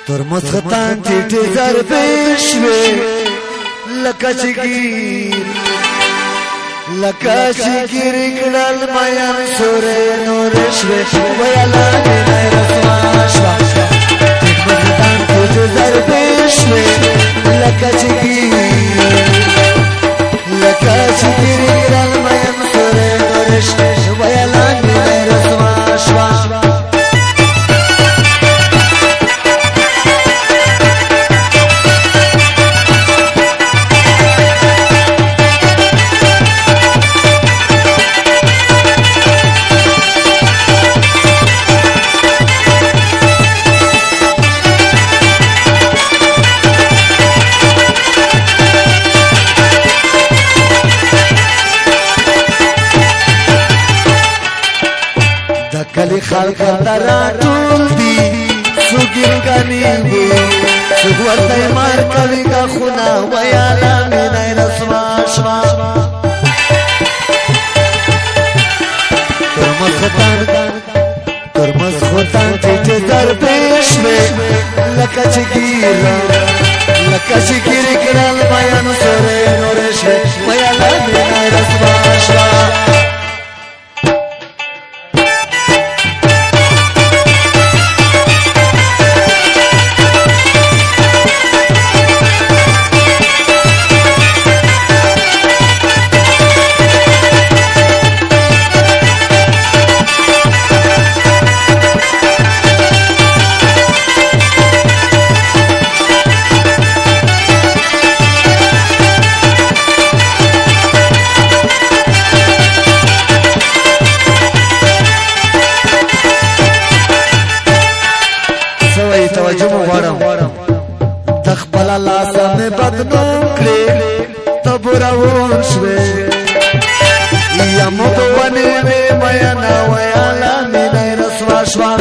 ترمز خطان ټیټه ضربې شوې لکه چې ګیر کړل میان سورې نورې شوې ویاله مینه رسوا شوه ترمز خطان ټیټه ضربې شوې لکه چې ګیر کړل میان سورې نورې شوې ویاله مینه رسوا شوه کلی خلق ترا ټول دی سوګر کني وو سوګورته مار کوي کا خنا ویالا مینه رسوا شوا ترمز خطان ټیټه ضربې شوې لکه چې ګیر کړل میان سورې نورې شوې ویالا مینه رسوا شوا توجه مو غواړم د خپل لاس مې بدنام کړې تب روان شوې یا مو په ونه مې میانا ویاله مینه رسوا شوا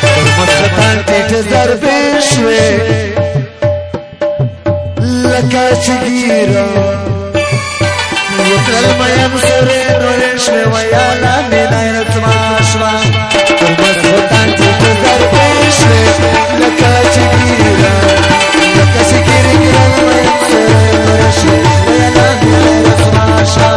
ترمز خطان ټیټه ضربې شوې لکه چې ګیر کړل میان سورې نورې شوې ویاله مینه رسوا شوا ترمز خطان ټیټه ضربې شوې لکه چې ګیر کړل میان سورې نورې شوې ویاله مینه رسوا شوا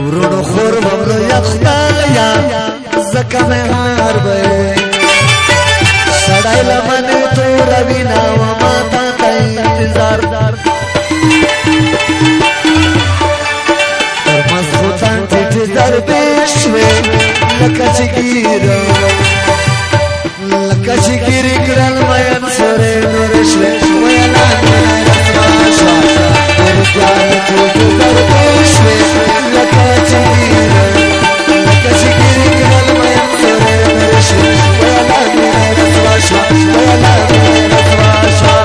ورونو خور بمرو یا خدایا زکا میں ہار بے سڑائی لمنے تو روینا وماتا تا انتظار ترمز خطان ټیټه ضربې شوې لکه چې ګیر کړل میان سورې نورې شوې ویاله مینه رسوا شوه ورځوان ټیټه ضربې شوې لکه چې ګیر کړل میان سورې نورې شوې ویاله مینه رسوا شوه ویاله مینه رسوا شوه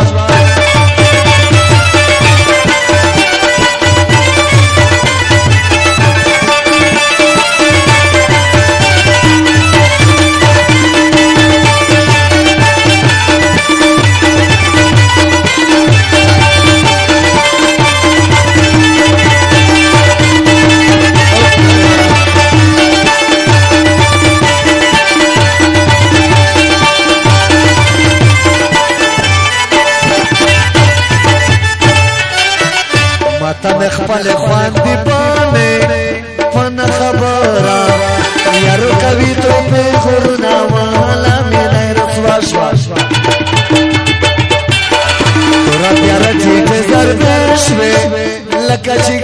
تم خپل خوان دی باندې فن خبره یارو کوي ته په غرنا والا مینه رسوا شوا تورا پیار ټیټه ضربې شوې لکه چې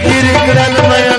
ګیر کړل میان